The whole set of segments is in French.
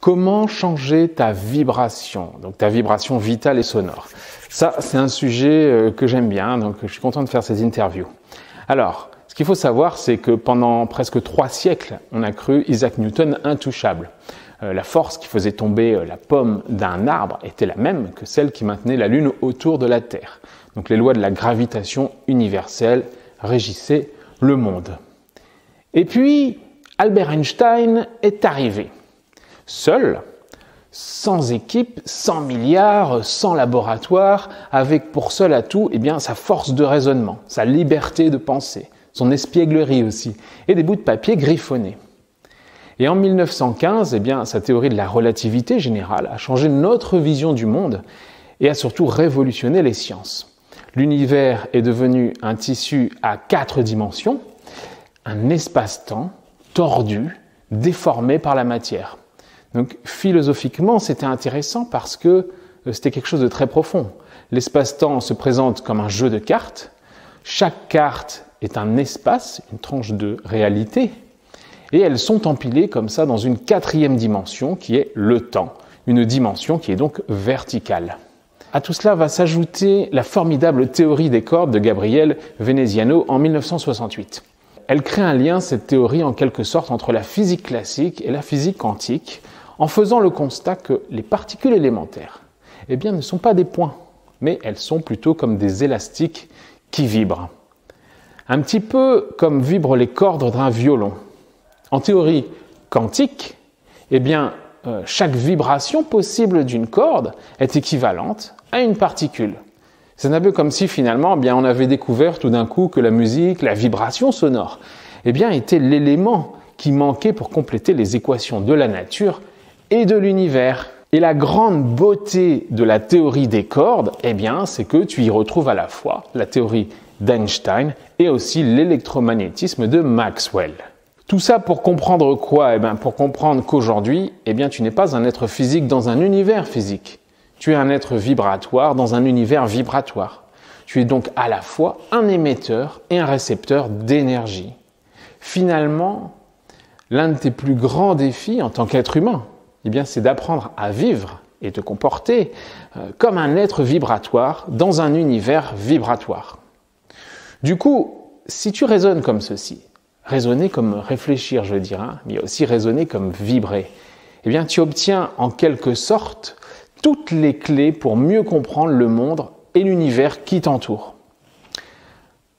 Comment changer ta vibration, donc ta vibration vitale et sonore? Ça, c'est un sujet que j'aime bien, donc je suis content de faire ces interviews. Alors, ce qu'il faut savoir, c'est que pendant presque 3 siècles, on a cru Isaac Newton intouchable. La force qui faisait tomber la pomme d'un arbre était la même que celle qui maintenait la Lune autour de la Terre. Donc les lois de la gravitation universelle régissaient le monde. Et puis, Albert Einstein est arrivé. Seul, sans équipe, sans milliards, sans laboratoire, avec pour seul atout sa force de raisonnement, sa liberté de penser, son espièglerie aussi, et des bouts de papier griffonnés. Et en 1915, sa théorie de la relativité générale a changé notre vision du monde et a surtout révolutionné les sciences. L'univers est devenu un tissu à 4 dimensions, un espace-temps tordu, déformé par la matière. Donc philosophiquement, c'était intéressant parce que c'était quelque chose de très profond. L'espace-temps se présente comme un jeu de cartes. Chaque carte est un espace, une tranche de réalité. Et elles sont empilées comme ça dans une 4e dimension qui est le temps. Une dimension qui est donc verticale. À tout cela va s'ajouter la formidable théorie des cordes de Gabriele Veneziano en 1968. Elle crée un lien, cette théorie, en quelque sorte, entre la physique classique et la physique quantique, en faisant le constat que les particules élémentaires ne sont pas des points, mais elles sont plutôt comme des élastiques qui vibrent. Un petit peu comme vibrent les cordes d'un violon. En théorie quantique, chaque vibration possible d'une corde est équivalente à une particule. C'est un peu comme si finalement on avait découvert tout d'un coup que la musique, la vibration sonore, était l'élément qui manquait pour compléter les équations de la nature et de l'univers. Et la grande beauté de la théorie des cordes, c'est que tu y retrouves à la fois la théorie d'Einstein et aussi l'électromagnétisme de Maxwell. Tout ça pour comprendre quoi? Pour comprendre qu'aujourd'hui, tu n'es pas un être physique dans un univers physique. Tu es un être vibratoire dans un univers vibratoire. Tu es donc à la fois un émetteur et un récepteur d'énergie. Finalement, l'un de tes plus grands défis en tant qu'être humain, c'est d'apprendre à vivre et te comporter comme un être vibratoire dans un univers vibratoire. Du coup, si tu raisonnes comme ceci, raisonner comme réfléchir, je dirais, mais aussi raisonner comme vibrer, tu obtiens en quelque sorte toutes les clés pour mieux comprendre le monde et l'univers qui t'entoure.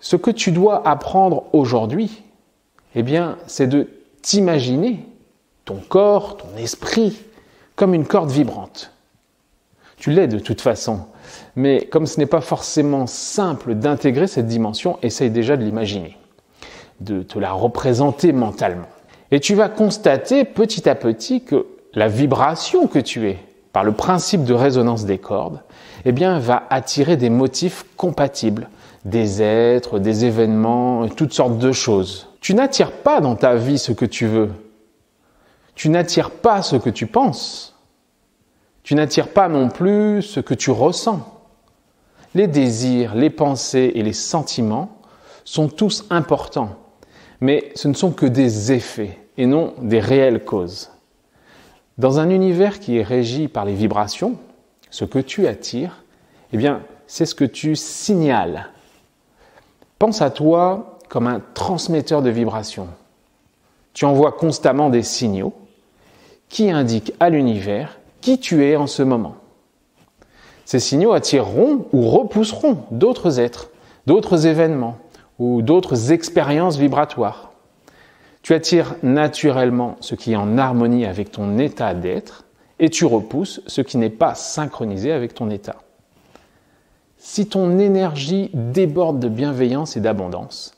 Ce que tu dois apprendre aujourd'hui, c'est de t'imaginer ton corps, ton esprit, comme une corde vibrante. Tu l'es de toute façon, mais comme ce n'est pas forcément simple d'intégrer cette dimension, essaye déjà de l'imaginer, de te la représenter mentalement. Et tu vas constater petit à petit que la vibration que tu es, par le principe de résonance des cordes, va attirer des motifs compatibles, des êtres, des événements, toutes sortes de choses. Tu n'attires pas dans ta vie ce que tu veux. Tu n'attires pas ce que tu penses. Tu n'attires pas non plus ce que tu ressens. Les désirs, les pensées et les sentiments sont tous importants, mais ce ne sont que des effets et non des réelles causes. Dans un univers qui est régi par les vibrations, ce que tu attires, c'est ce que tu signales. Pense à toi comme un transmetteur de vibrations. Tu envoies constamment des signaux qui indiquent à l'univers qui tu es en ce moment. Ces signaux attireront ou repousseront d'autres êtres, d'autres événements ou d'autres expériences vibratoires. Tu attires naturellement ce qui est en harmonie avec ton état d'être et tu repousses ce qui n'est pas synchronisé avec ton état. Si ton énergie déborde de bienveillance et d'abondance,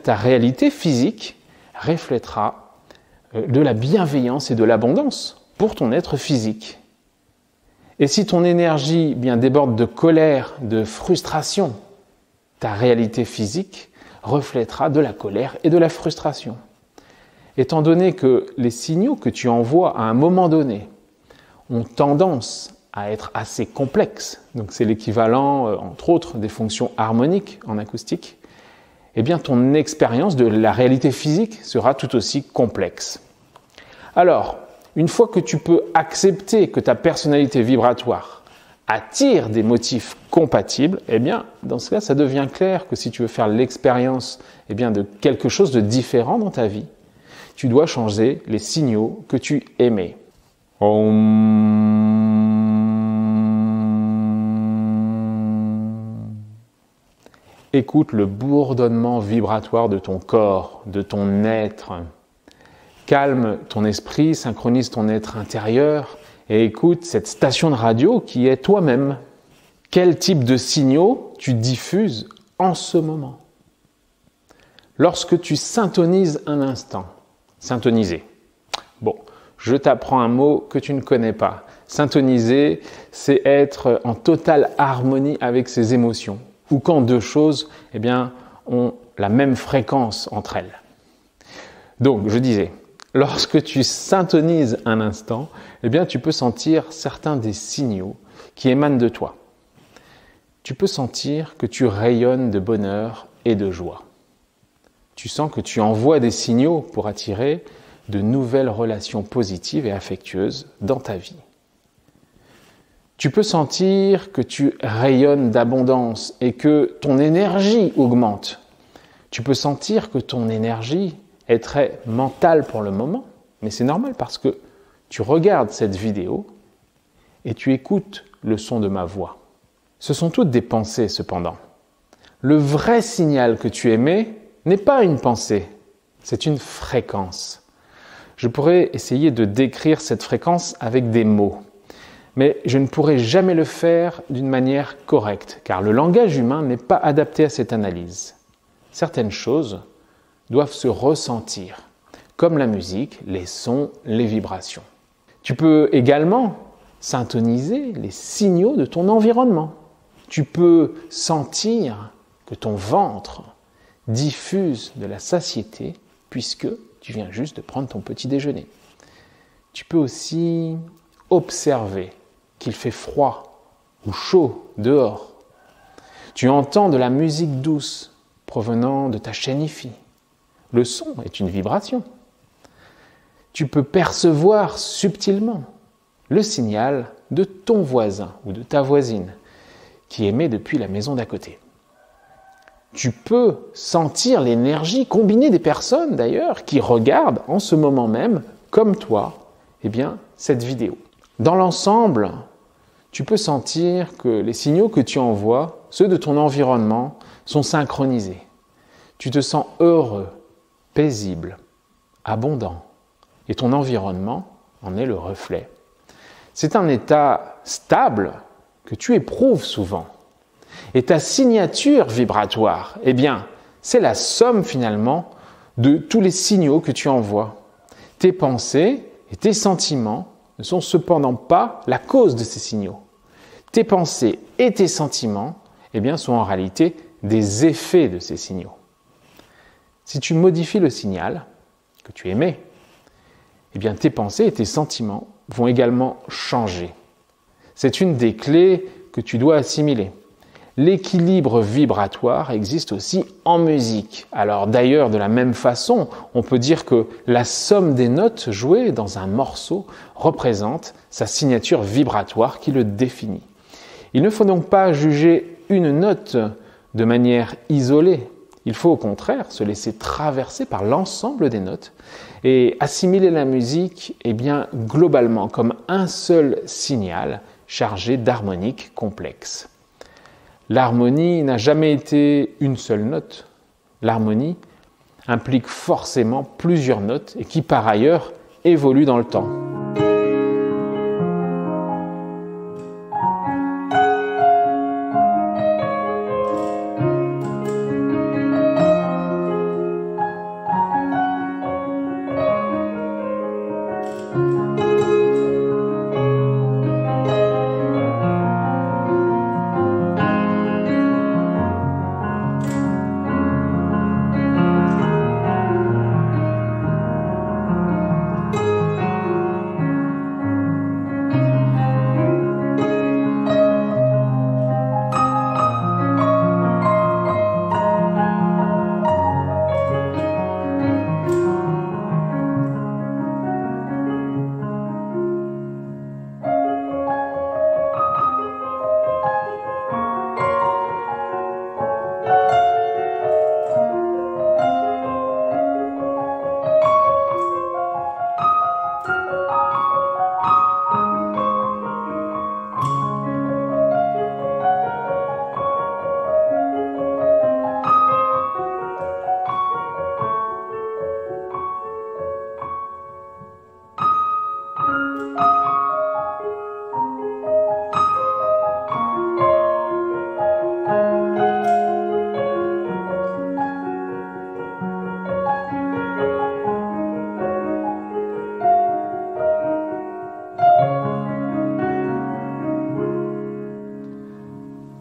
ta réalité physique reflètera de la bienveillance et de l'abondance pour ton être physique. Et si ton énergie déborde de colère, de frustration, ta réalité physique reflètera de la colère et de la frustration. Étant donné que les signaux que tu envoies à un moment donné ont tendance à être assez complexes, donc c'est l'équivalent, entre autres, des fonctions harmoniques en acoustique, ton expérience de la réalité physique sera tout aussi complexe. Alors, une fois que tu peux accepter que ta personnalité vibratoire attire des motifs compatibles, eh bien, dans ce cas, ça devient clair que si tu veux faire l'expérience de quelque chose de différent dans ta vie, tu dois changer les signaux que tu émets. Écoute le bourdonnement vibratoire de ton corps, de ton être. Calme ton esprit, synchronise ton être intérieur et écoute cette station de radio qui est toi-même. Quel type de signaux tu diffuses en ce moment? Lorsque tu syntonises un instant, syntoniser. Bon, je t'apprends un mot que tu ne connais pas. Syntoniser, c'est être en totale harmonie avec ses émotions, ou quand deux choses ont la même fréquence entre elles. Donc, je disais, lorsque tu syntonises un instant, tu peux sentir certains des signaux qui émanent de toi. Tu peux sentir que tu rayonnes de bonheur et de joie. Tu sens que tu envoies des signaux pour attirer de nouvelles relations positives et affectueuses dans ta vie. Tu peux sentir que tu rayonnes d'abondance et que ton énergie augmente. Tu peux sentir que ton énergie est très mentale pour le moment, mais c'est normal parce que tu regardes cette vidéo et tu écoutes le son de ma voix. Ce sont toutes des pensées cependant. Le vrai signal que tu émets n'est pas une pensée, c'est une fréquence. Je pourrais essayer de décrire cette fréquence avec des mots, mais je ne pourrai jamais le faire d'une manière correcte, car le langage humain n'est pas adapté à cette analyse. Certaines choses doivent se ressentir, comme la musique, les sons, les vibrations. Tu peux également syntoniser les signaux de ton environnement. Tu peux sentir que ton ventre diffuse de la satiété puisque tu viens juste de prendre ton petit déjeuner. Tu peux aussi observer qu'il fait froid ou chaud dehors. Tu entends de la musique douce provenant de ta chaîne Hi-Fi. Le son est une vibration. Tu peux percevoir subtilement le signal de ton voisin ou de ta voisine qui émet depuis la maison d'à côté. Tu peux sentir l'énergie combinée des personnes d'ailleurs qui regardent en ce moment même, comme toi, cette vidéo. Dans l'ensemble, tu peux sentir que les signaux que tu envoies, ceux de ton environnement, sont synchronisés. Tu te sens heureux, paisible, abondant, et ton environnement en est le reflet. C'est un état stable que tu éprouves souvent. Et ta signature vibratoire, c'est la somme finalement de tous les signaux que tu envoies. Tes pensées et tes sentiments ne sont cependant pas la cause de ces signaux. Tes pensées et tes sentiments sont en réalité des effets de ces signaux. Si tu modifies le signal que tu émets, tes pensées et tes sentiments vont également changer. C'est une des clés que tu dois assimiler. L'équilibre vibratoire existe aussi en musique. Alors d'ailleurs, de la même façon, on peut dire que la somme des notes jouées dans un morceau représente sa signature vibratoire qui le définit. Il ne faut donc pas juger une note de manière isolée. Il faut au contraire se laisser traverser par l'ensemble des notes et assimiler la musique globalement comme un seul signal chargé d'harmoniques complexes. L'harmonie n'a jamais été une seule note. L'harmonie implique forcément plusieurs notes et qui par ailleurs évoluent dans le temps.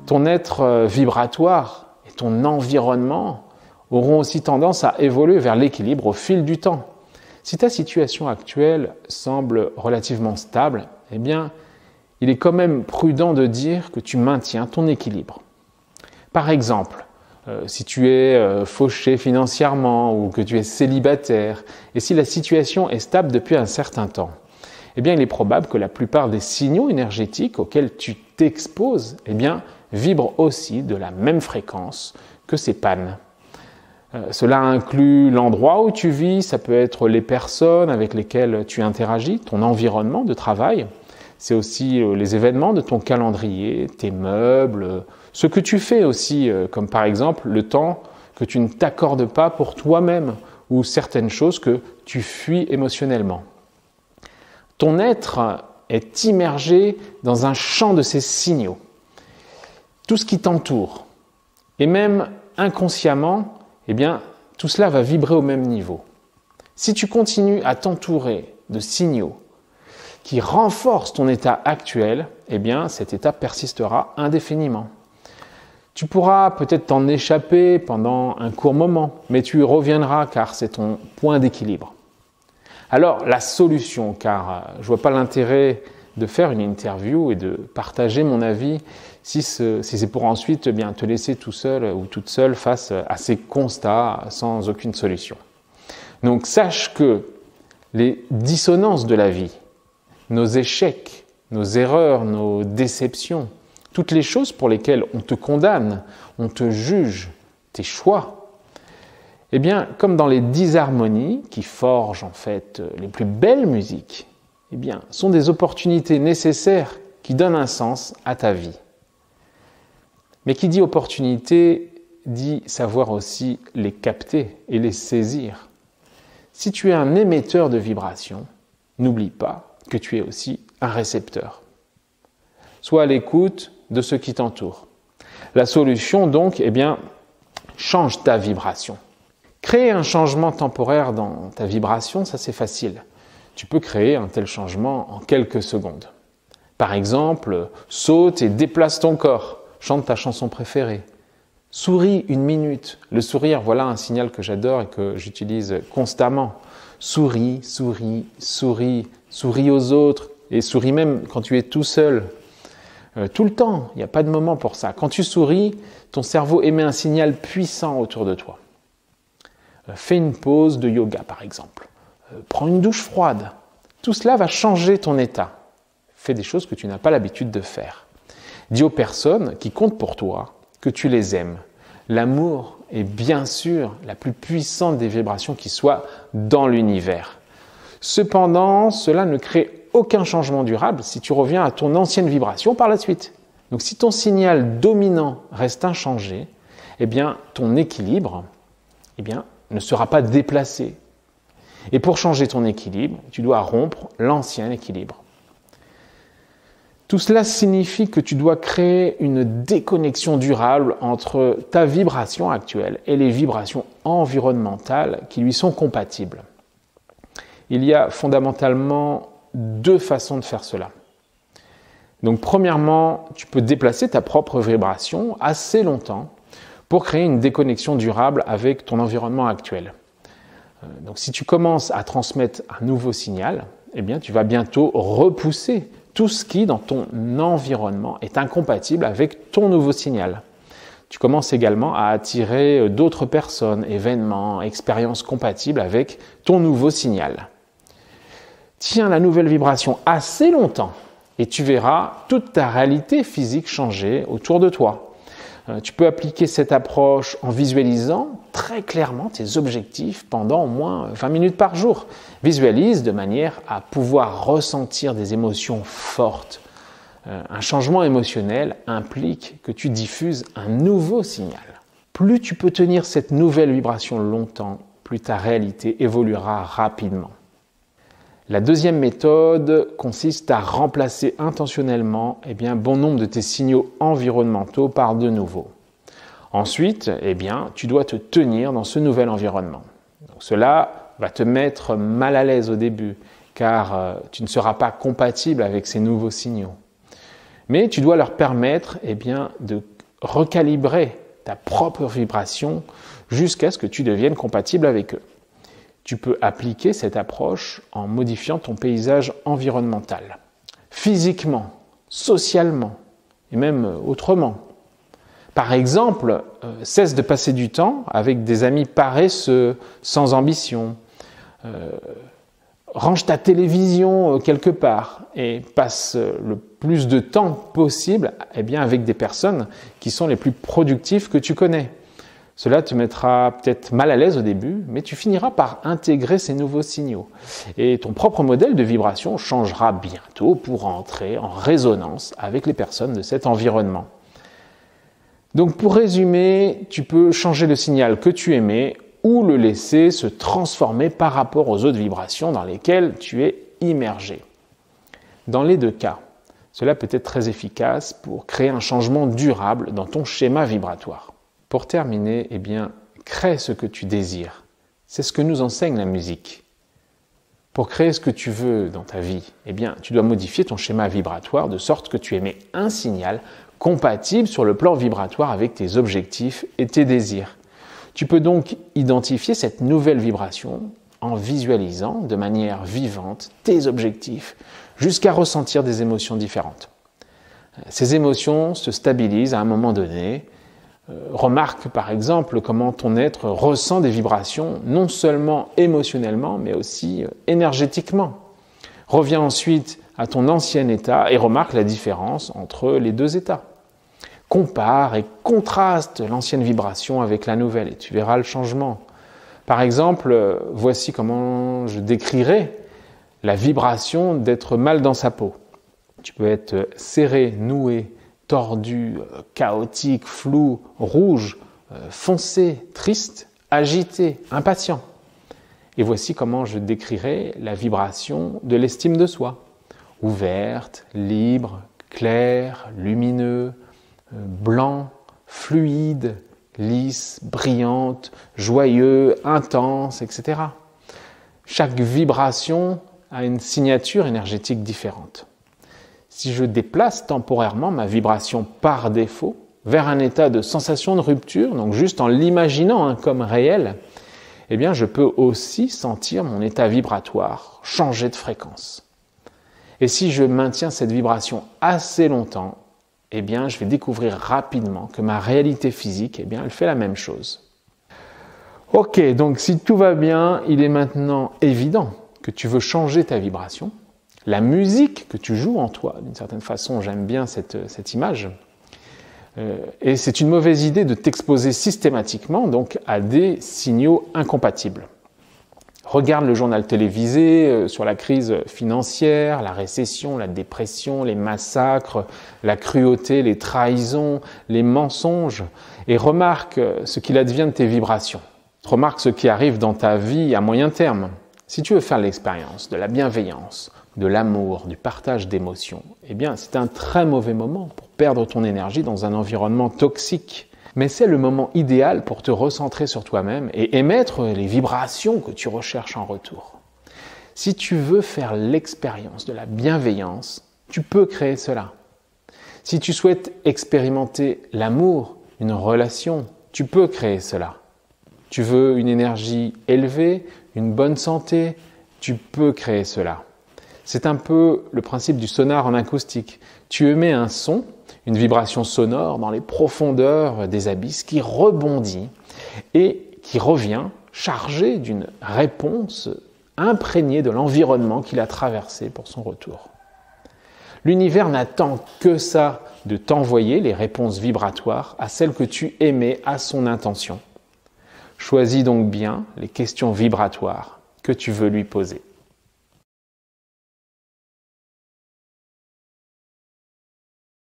Ton être vibratoire et ton environnement auront aussi tendance à évoluer vers l'équilibre au fil du temps. Si ta situation actuelle semble relativement stable, eh bien, il est quand même prudent de dire que tu maintiens ton équilibre. Par exemple, si tu es fauché financièrement ou que tu es célibataire, et si la situation est stable depuis un certain temps, eh bien, il est probable que la plupart des signaux énergétiques auxquels tu t'exposes, eh bien, vibrent aussi de la même fréquence que ces pannes. Cela inclut l'endroit où tu vis, ça peut être les personnes avec lesquelles tu interagis, ton environnement de travail, c'est aussi les événements de ton calendrier, tes meubles, ce que tu fais aussi, comme par exemple le temps que tu ne t'accordes pas pour toi-même ou certaines choses que tu fuis émotionnellement. Ton être est immergé dans un champ de ces signaux. Tout ce qui t'entoure, et même inconsciemment, eh bien, tout cela va vibrer au même niveau. Si tu continues à t'entourer de signaux qui renforcent ton état actuel, eh bien, cet état persistera indéfiniment. Tu pourras peut-être t'en échapper pendant un court moment, mais tu y reviendras car c'est ton point d'équilibre. Alors, la solution, car je ne vois pas l'intérêt de faire une interview et de partager mon avis si c'est pour ensuite te laisser tout seul ou toute seule face à ces constats sans aucune solution. Donc sache que les dissonances de la vie, nos échecs, nos erreurs, nos déceptions, toutes les choses pour lesquelles on te condamne, on te juge, tes choix, eh bien, comme dans les 10 harmonies qui forgent en fait les plus belles musiques, eh bien, sont des opportunités nécessaires qui donnent un sens à ta vie. Mais qui dit opportunité, dit savoir aussi les capter et les saisir. Si tu es un émetteur de vibrations, n'oublie pas que tu es aussi un récepteur. Sois à l'écoute de ce qui t'entoure. La solution donc, eh bien, change ta vibration. Créer un changement temporaire dans ta vibration, ça c'est facile. Tu peux créer un tel changement en quelques secondes. Par exemple, saute et déplace ton corps. Chante ta chanson préférée. Souris 1 minute. Le sourire, voilà un signal que j'adore et que j'utilise constamment. Souris, souris, souris, souris aux autres et souris même quand tu es tout seul. Tout le temps, il n'y a pas de moment pour ça. Quand tu souris, ton cerveau émet un signal puissant autour de toi. Fais une pause de yoga par exemple. Prends une douche froide. Tout cela va changer ton état. Fais des choses que tu n'as pas l'habitude de faire. Dis aux personnes qui comptent pour toi que tu les aimes. L'amour est bien sûr la plus puissante des vibrations qui soit dans l'univers. Cependant, cela ne crée aucun changement durable si tu reviens à ton ancienne vibration par la suite. Donc si ton signal dominant reste inchangé, eh bien ton équilibre ne sera pas déplacé. Et pour changer ton équilibre, tu dois rompre l'ancien équilibre. Tout cela signifie que tu dois créer une déconnexion durable entre ta vibration actuelle et les vibrations environnementales qui lui sont compatibles. Il y a fondamentalement 2 façons de faire cela. Donc premièrement, tu peux déplacer ta propre vibration assez longtemps pour créer une déconnexion durable avec ton environnement actuel. Donc si tu commences à transmettre un nouveau signal, eh bien tu vas bientôt repousser tout ce qui, dans ton environnement, est incompatible avec ton nouveau signal. Tu commences également à attirer d'autres personnes, événements, expériences compatibles avec ton nouveau signal. Tiens la nouvelle vibration assez longtemps et tu verras toute ta réalité physique changer autour de toi. Tu peux appliquer cette approche en visualisant très clairement tes objectifs pendant au moins 20 minutes par jour. Visualise de manière à pouvoir ressentir des émotions fortes. Un changement émotionnel implique que tu diffuses un nouveau signal. Plus tu peux tenir cette nouvelle vibration longtemps, plus ta réalité évoluera rapidement. La deuxième méthode consiste à remplacer intentionnellement bon nombre de tes signaux environnementaux par de nouveaux. Ensuite, tu dois te tenir dans ce nouvel environnement. Donc, cela va te mettre mal à l'aise au début, car tu ne seras pas compatible avec ces nouveaux signaux. Mais tu dois leur permettre de recalibrer ta propre vibration jusqu'à ce que tu deviennes compatible avec eux. Tu peux appliquer cette approche en modifiant ton paysage environnemental, physiquement, socialement et même autrement. Par exemple, cesse de passer du temps avec des amis paresseux, sans ambition. Range ta télévision quelque part et passe le plus de temps possible avec des personnes qui sont les plus productives que tu connais. Cela te mettra peut-être mal à l'aise au début, mais tu finiras par intégrer ces nouveaux signaux. Et ton propre modèle de vibration changera bientôt pour entrer en résonance avec les personnes de cet environnement. Donc pour résumer, tu peux changer le signal que tu émets ou le laisser se transformer par rapport aux autres vibrations dans lesquelles tu es immergé. Dans les deux cas, cela peut être très efficace pour créer un changement durable dans ton schéma vibratoire. Pour terminer, crée ce que tu désires. C'est ce que nous enseigne la musique. Pour créer ce que tu veux dans ta vie, tu dois modifier ton schéma vibratoire de sorte que tu émets un signal compatible sur le plan vibratoire avec tes objectifs et tes désirs. Tu peux donc identifier cette nouvelle vibration en visualisant de manière vivante tes objectifs jusqu'à ressentir des émotions différentes. Ces émotions se stabilisent à un moment donné. Remarque par exemple comment ton être ressent des vibrations non seulement émotionnellement mais aussi énergétiquement. Reviens ensuite à ton ancien état et remarque la différence entre les deux états. Compare et contraste l'ancienne vibration avec la nouvelle et tu verras le changement. Par exemple, voici comment je décrirais la vibration d'être mal dans sa peau. Tu peux être serré, noué, tordu, chaotique, flou, rouge, foncé, triste, agité, impatient. Et voici comment je décrirais la vibration de l'estime de soi. Ouverte, libre, claire, lumineux, blanc, fluide, lisse, brillante, joyeux, intense, etc. Chaque vibration a une signature énergétique différente. Si je déplace temporairement ma vibration par défaut vers un état de sensation de rupture, donc juste en l'imaginant comme réel, je peux aussi sentir mon état vibratoire changer de fréquence. Et si je maintiens cette vibration assez longtemps, je vais découvrir rapidement que ma réalité physique, elle fait la même chose. Ok, donc si tout va bien, il est maintenant évident que tu veux changer ta vibration. La musique que tu joues en toi, d'une certaine façon, j'aime bien cette image. Et c'est une mauvaise idée de t'exposer systématiquement donc à des signaux incompatibles. Regarde le journal télévisé sur la crise financière, la récession, la dépression, les massacres, la cruauté, les trahisons, les mensonges et remarque ce qu'il advient de tes vibrations. Remarque ce qui arrive dans ta vie à moyen terme. Si tu veux faire l'expérience de la bienveillance, de l'amour, du partage d'émotions, c'est un très mauvais moment pour perdre ton énergie dans un environnement toxique. Mais c'est le moment idéal pour te recentrer sur toi-même et émettre les vibrations que tu recherches en retour. Si tu veux faire l'expérience de la bienveillance, tu peux créer cela. Si tu souhaites expérimenter l'amour, une relation, tu peux créer cela. Tu veux une énergie élevée, une bonne santé, tu peux créer cela. C'est un peu le principe du sonar en acoustique. Tu émets un son, une vibration sonore dans les profondeurs des abysses qui rebondit et qui revient chargé d'une réponse imprégnée de l'environnement qu'il a traversé pour son retour. L'univers n'attend que ça, de t'envoyer les réponses vibratoires à celles que tu émets à son intention. Choisis donc bien les questions vibratoires que tu veux lui poser.